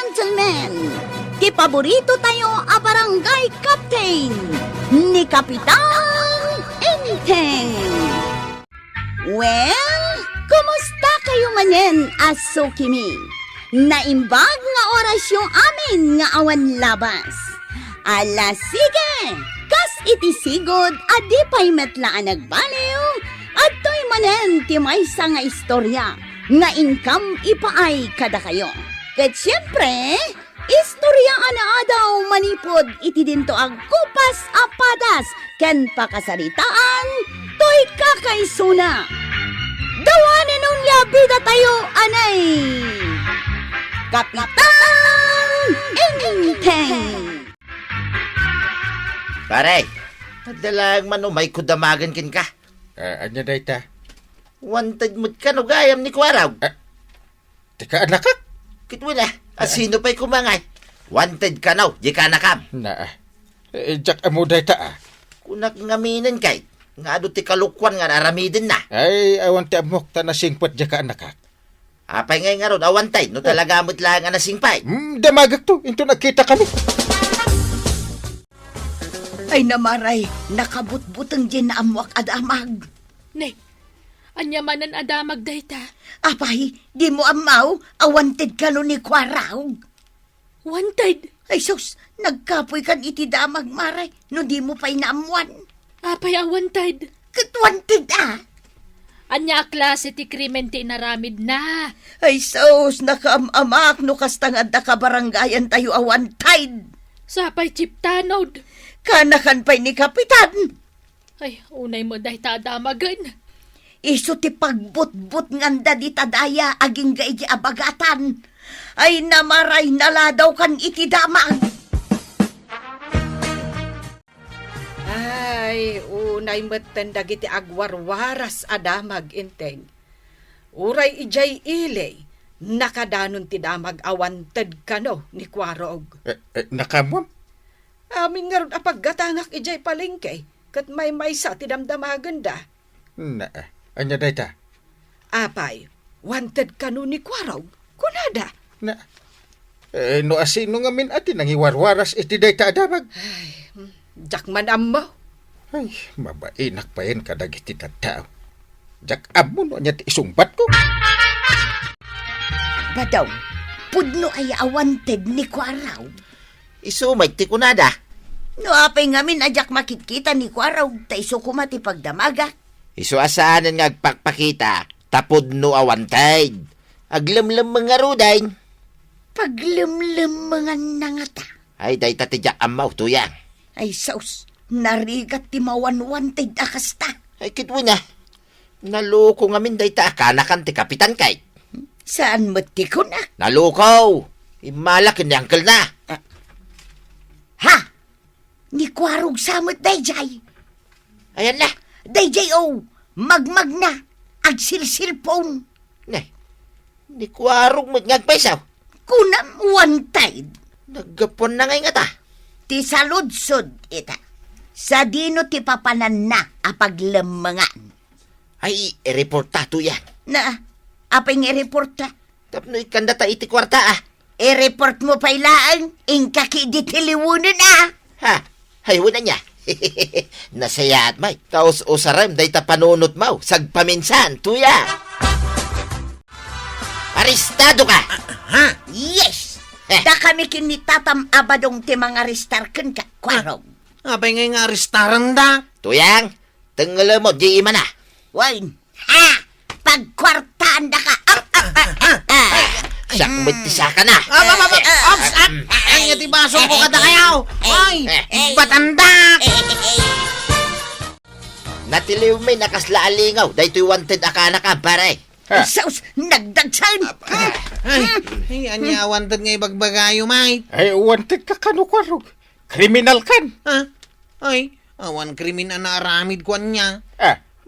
gentlemen, ti paborito tayo a barangay captain ni Kapitan Enteng. Well, kumusta kayo manen, aso kimi? Naimbag nga oras yung amin nga awan labas. Ala sige, kas iti sigod adi pa'y metlaan nagbaliw at to'y manen ti maysa nga istorya nga income ipaay kada kayo. Ket siyempre, istorya ana daw manipod iti dinto ag kupas apadas ken pakasaritaan to'y kakaisuna. Dawanin nung yabida tayo anay Kapitan Enteng. Pare, madalang manumay ko damagan kin ka. Anya dayta? Wanted mo't ka no gayam ni Kwaraw. Tika anak ka? Kitwala, asino pa'y kumangay. Wanted ka no, di ka nakam. Jak amo dayta Kunak ngaminan kay, nga ado ti kalukwan nga naramidin na. Ay, awan ti amok ta nasingpot jaka anak ka. Apay ngay nga ron, awantay, no talaga mo't lang nga nasingpay. Damagag to, into nakita kami. Ay namaray, nakabutbutang din na amwak adamag. Ne, anya manan adamag dayta. Apay, di mo amaw, awanted ka no ni Kwaraw. Wanted. Ay sus, nagkapoy kan iti damag maray, no di mo pa'y naamuan. Apay a wanted. Katwanted Anya klase ti krimen ti naramid na. Ay sus, nakaamamak no kastangad na kabarangayan tayo awantid. Sapay chiptanod. Kanakan pa'y ni Kapitan. Ay, unay mo dayta adamagan. Iso ti pagbutbut nganda di tadaya aging gaiji abagatan. Ay namaray naladaw kan iti damag. Ay, unay meten dagiti agwarwaras adamag Enteng. Uray ijay ilay, nakadanon ti damag awanted kano ni Kwarog. Nakamon? Amin nga ron apaggatangak ijay palengke, kat may maysa ti damdamagan da. Anya dayta? Apay, wanted kano ni Kwarog, kunada. No asino nga min ati nangiwarwaras iti dayta adamag. Jakman ammo. Ay, mabainak pa yan kadag iti tao. Jak amo no niya ti isumbat ko. Badaw, pudno ay awanted ni Kwaraw. Isumay ti kunada. No apay ngamin ajak makikita ni Kwaraw, ta iso kumati pagdamaga. Isu asaanan nga agpakpakita, tapod no awantay. Aglamlam mga ruday. Paglimlim mga nangata. Ay, day tatidyak amaw, tuyang. Ay saus, narigat ti mawanwanted akasta. Ay, kitwala. Naloko ngamin day ta akanakan ti Kapitan kay. Saan mati ko na? Naloko! Imalakin ni Uncle na. Ha? Ni Kwarog samot dayjay. Ayan na. Dayjay magmag na. Agsilsilpon. Ni Kwarog mo't ngagpaisaw. Kunam wantid. Naggapon na ngay nga ta. Ti saludsod ita. Sa dino ti papanan na apaglemangan. Ay, i-reporta tuyang. Na, apay nga reporta. Tapno ikanda ta iti kwarta I-report mo pa ilaan, ingkaki di tiliwunan Ha? Haywan na niya. Nasaya at may. Taos o saram, day ta panunot mau. Sagpaminsan, tuya. Aristado ka! Yes! Da kami kinitatam abadong ti mga ristarken ka, Kwarog. Abay ngay nga restaurant da. Tuyang, tengala mo, di ima na. Wine, ha! Pagkwartaan da ka! Siyak magtisa ka na. Ops! Ay, nga ti baso ko kada kayaw. Ay, batanda. Natiliw may nakaslaalingaw. Dahil wanted akana ka, pare. Saus, nagdagsan! Ay, anya wanted nga ibagbagayo, may. Ay, wanted ka kanukwarog. Kriminal kan. Ay, awan krimin na aramid ko niya.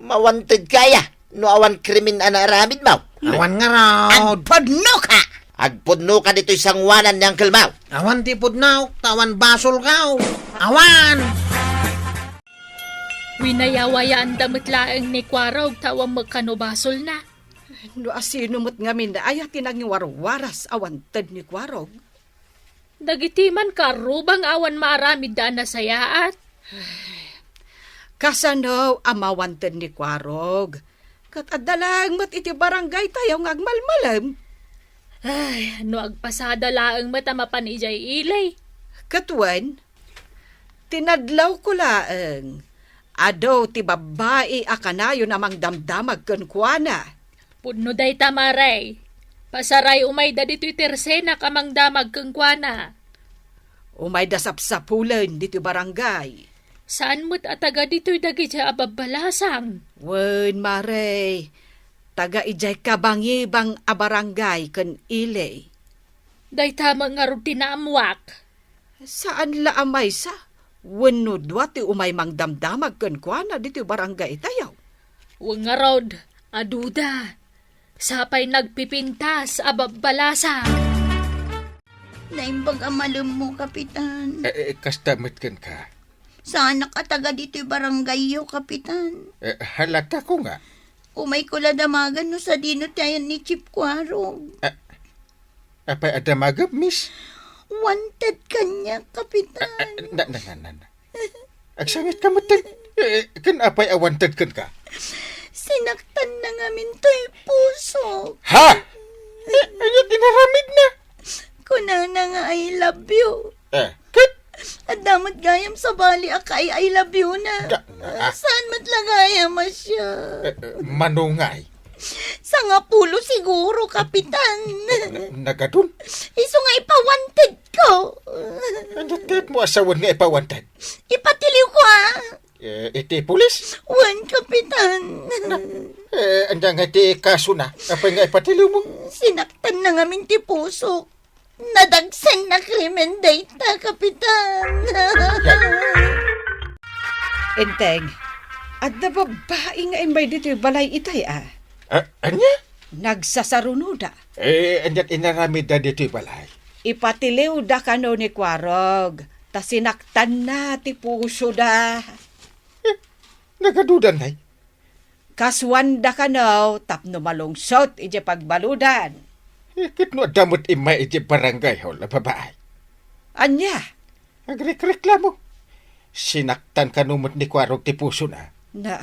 Mawanted kaya. No awan krimin anaramid mau. Awan nga raw. Agpodno ka! Agpudno ka dito isang wanan niyang kalmaw. Awan tipod na, tawan basol ka. Awan! Winayawaya ang damit laeng ni Kwarog tawang magkanobasol na. No asino mo't ngamin da ay tinangiwarwaras awanted ni Kwarog. Dagiti man karubang awan maaramid daan na sayaat. Kasano amawanten ni Kwarog. Kat adalang mat iti barangay tayo ngagmalmalam. Ay, no agpasada laeng mata mapan ijay ilay. Katwan, tinadlaw ko laeng. Ado ti babae akanayo namang damdamag kenkwana. Puno day tamaray. Pasaray umay da dito'y tersena kamang damag keng kuana. Umay dasapsapulen dito barangay. Saan mo't ataga dito'y dagi siya ababalasang? Wen mare, taga ijay kabangibang abarangay ken ilay. Day tama nga rin tinaamuak. Saan la amay sa? Wenno dwa ti umay mang damdamag kenkwana dito barangay tayaw. Huwag nga rod, aduda. Sapay nagpipintas ababalasang. Naimbag amalam mo, Kapitan. Kastamit kan ka. Sana ka taga dito'y barangay yo, Kapitan. Halata ko nga. Umay ko ladamagan no sa dino tayo ni Chip Kwarog. Apay adamagap, miss? Wanted kanya, Kapitan. Na. Agsangit ka matan. Kan apay awantad kan ka. Sinaktan na ngamin to'y puso. Ha? Ayat inaramid na. Kuna na nga I love you. Kit? At damat gayam sa bali akay I love you na. Saan matlagayam siya? Manungay. Sa nga pulo siguro, Kapitan. Nagadun. Iso nga ipawanted ko. Andat mo asawan nga ipawantad. Ipatiliw ko Iti pulis? Wan, Kapitan. Anda nga iti kaso na. Apay nga ipatiliw mo. Sinaktan na ngamin ti puso. Nadagsan na krimen data, Kapitan. Enteng, at na babae nga imbay dito balay itay Anya? Nagsasarunuda. Andat inaramid na dito'y balay. Ipatiliw da kano ni Kwarog. Ta sinaktan na ti puso da. Nagadudan na. Kaswan da kano tapno malungsot ije pagbaludan. Kit no damot imay iti barangay hol na babae. Anya, Agreklamo. Sinaktan ka numot ni Kwarog ti puso na. na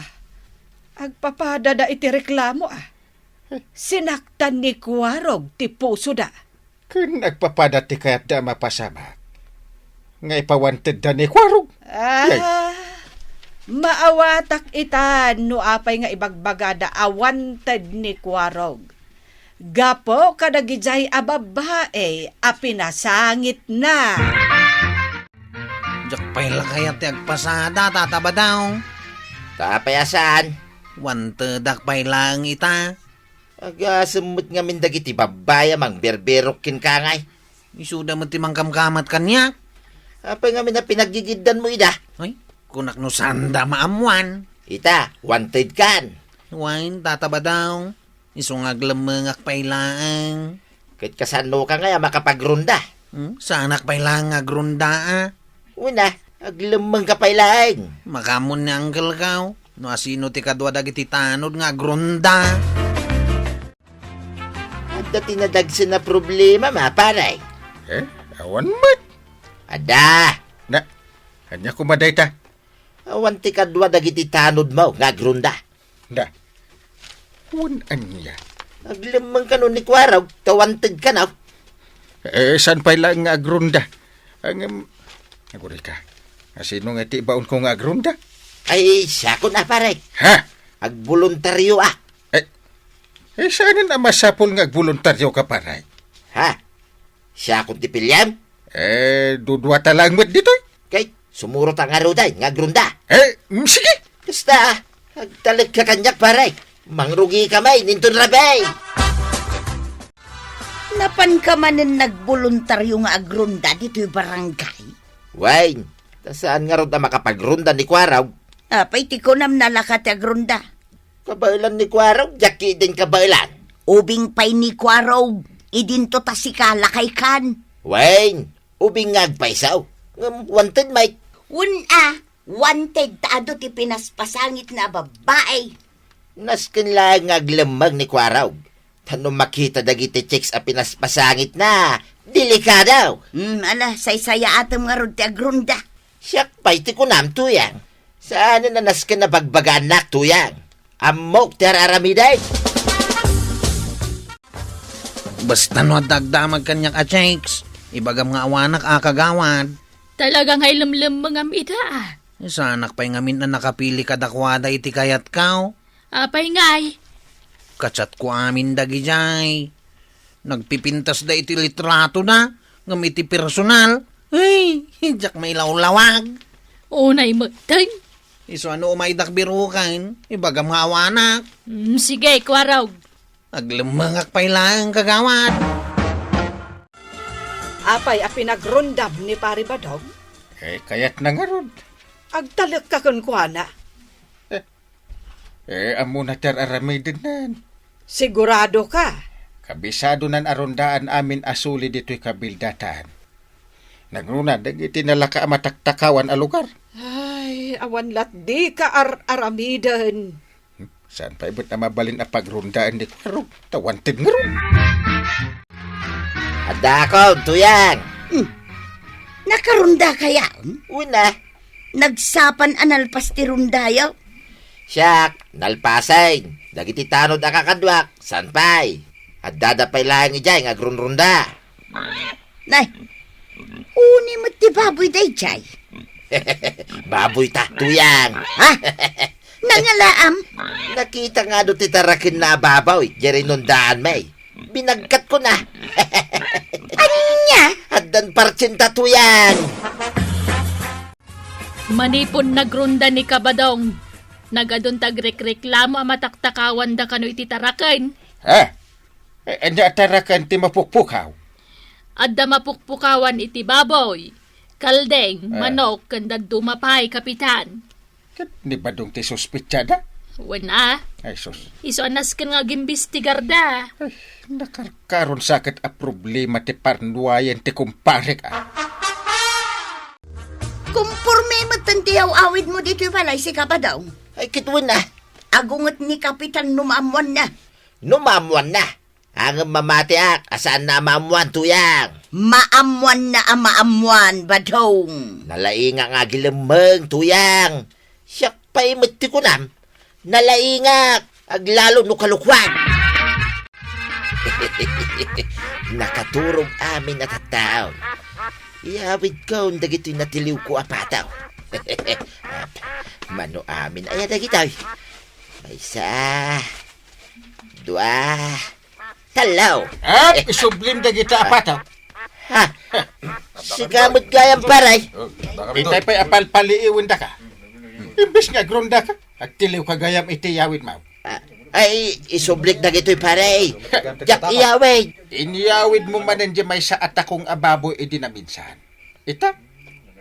agpapada iti reklamo Sinaktan ni Kwarog ti puso da. Kung nagpapadat ti kayat da mapasamak. Nga ipawanted da ni Kwarog. Maawatak itan no apay nga ibagbagada awanted ni Kwarog. Gapo kadagijay ababae apinasangit na. Jak pala kaya ti agpasada tataba daw. Tapayasaan. Wantedak pailang ita. Agasumot nga mindagiti babaya mang berberok kin kangay. Isuda mo ti mangkamkamat kanya. Apa nga mina pinaggigidan mo ida? Ay, kunak no sanda maamuan. Ita, wanted kan. Wain tataba daw. Isungag lemengak pailaang. Kahit kasano ka nga makapagrunda. Saanak pailang agrunda Una, aglamang kapailaing. Makamon ni angkel kaw. No asino ti kadwa dagiti tanod nga agrunda. At tinadagsin na problema, maparay. Awan mat. Ada, Na, hanya kumaday ta. awan ti kadwa dagiti tanod mo, nga grunda. Na, un anya. Aglamang ka nun ni Kwaraw, tawanted ka na. San pa lang nga agrunda? Ang, naguri ka. Sino nga ti baon ko nga agrunda? Ay, siya ko na paray. Ha? Agboluntaryo Saan na masapol nga voluntaryo ka paray? Ha? Siya kong tipilyam? Dudwa talang mo't dito. Kay, sumurot ang aruday, nga grunda. Sige. Basta, agtalag ka kanyak paray. Mangrugi kamay, nintun rabay. Napan ka manin nagboluntaryo nga agrunda dito'y barangay. Wine, saan nga ron na makapagrunda ni Kwaraw? Apay ti ko nam nalakat agrunda. Kabailan ni Kwaraw, jaki din kabailan. Ubing pay ni Kwarog, idinto ta si kalakay kan. Wine, ubing ngagpaisaw. Wanted, Mike. Wanted taado ti pinaspasangit na babae. Naskin lang ngaglamag ni Kwaraw. Tanong makita dagiti chicks a pinaspasangit na. Delikadaw. Ala, say-saya atam nga rod ti agrunda. Siyak pa'y ti kunam, tuyang. Saan na nanas ka na bagbagaan nak, tuyang? Amok ti aramiday. Basta no dagdamag kanyak a chicks. Ibagam nga awanak kagawad. Talagang ay lamlam mga ida. Sanak pa'y ngamin na nakapili kadakwada iti kayat kao. Apay ngay. Katsat ko amin dagi jay. Nagpipintas da iti litrato na. Ngam iti personal. Ay, jak may lawlawag. Unay magtay. Iso ano umaidak birukan. Ibagam nga awanak. Sige, kwaraw. Aglamangak pa'y lang kagawad. Apay a pinagrundam ni Pari Badong, Kayat na nga rod. agtalak ka kun kuana. Amo na ter aramay din nan. Sigurado ka. Kabisado nan arondaan amin asuli dito'y kabildatan. Nagruna, dagiti nalaka mataktakawan a lugar. Ay, awan lat di ka aramidan. Saan pa ibot na mabalin a pagrundaan di kwarog? Tawantid nga ron. Adakaw, tuyang. Nakarunda kaya? Una, Nagsapan analpas ti rundayaw? siyak, nalpasay. Dagiti tanod akakadwak. San pa'y? At dadapay lang ijay nga grunrunda. Nay, uni mo ti baboy day jay. Baboy ta, tuyang. Ha? Nangalaam? Nakita nga do ti tarakin na babaw, jeri nundaan may. Binagkat ko na. Anya? Haddan partsinta, tuyang. Manipon nagrunda ni Kabadong. Nagadon tagrekreklamo a mataktakawan da kano iti tarakan. Anya tarakan ti mapukpukaw. Adda mapukpukawan iti baboy. Kaldeng, manok, kanda dumapay, kapitan. Ni badong ti suspitsada? Wana, Ay sus, iso anas ka nga gimbistigar da. nakarkaron sakit a problema ti parnuayan ti kumpare ka. Kumpurme mo tantiyaw awid mo dito palay si Kabadaw. Ay, kitwin na. Agungot ni Kapitan numamuan na. Numamuan na. Ang mamati asaan na maamuan, tuyang. Maamuan na ang maamuan, Badong. Nalainga nga gilamang, tuyang. Siyak pa'y matikunam. Nalainga, aglalo no kalukwag. Nakaturog amin at tao. Iawid ko, dagito'y natiliw ko apataw. Mano amin, ay dagito'y. May isa, dua, talaw. Isublim da kita apataw. Ha? Sigamot gayang paray. Itay pa'y apalpaliiwin da ka. Imbis nga grunda ka, agtiliw ka gayam iti yawid mo. Ay, isublik na gito'y paray. Jak iyawid. Inyawid mo manan di may sa atakong ababoy idinaminsan. Ita,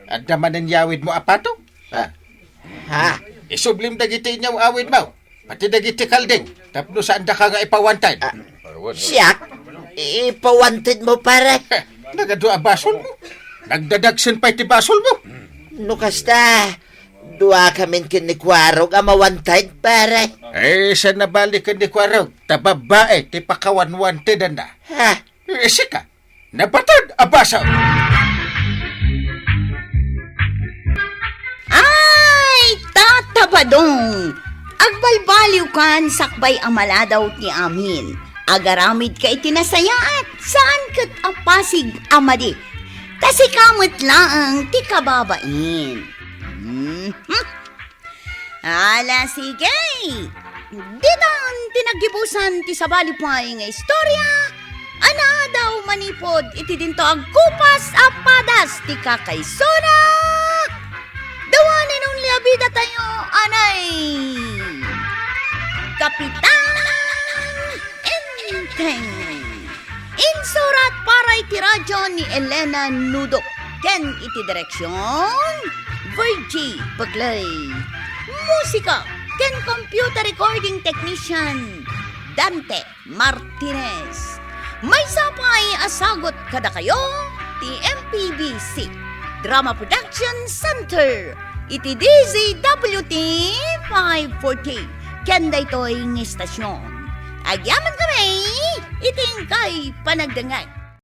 adda manan yawid mo apato? Ha? Isublim dagiti inyaw awid mo. Pati dagiti kalding. Tapno saan da ka nga ipawantay. Siyak, ipawantid mo paray. Nagado a basol mo. Nagdadagsin pa iti basol mo. No kasta, dua kamin kinikwarog amawantay paray. Sa nabalikan ni Kwarog, tababae, ti pakawanwantidan na. Ha? Sika, nabatad a basol. Ay, Tata Badong! Agbalbaliw kan sakbay ang maladaw ti amin. Agaramid ka itinasayaat, saan kat apasig amadi. Kasi kamot lang ti kababain. Ala, sige. Dinan tinagibusan ti sabalipay nga istorya. Ana daw manipod iti dinto agkupas apadas ti kakaysona. Dawanin ang liabida tayo, anay. Kapitan Enteng. Insurat para iti radyo ni Elena Nudok. Ken iti direksyon Virgie Paglay. Musika ken computer recording technician Dante Martinez. May sapay asagot kada kayo ti MPBC Drama Production Center iti DZWT 540 ken daytoy ng istasyon. Agyaman kami iting kay panagdangay.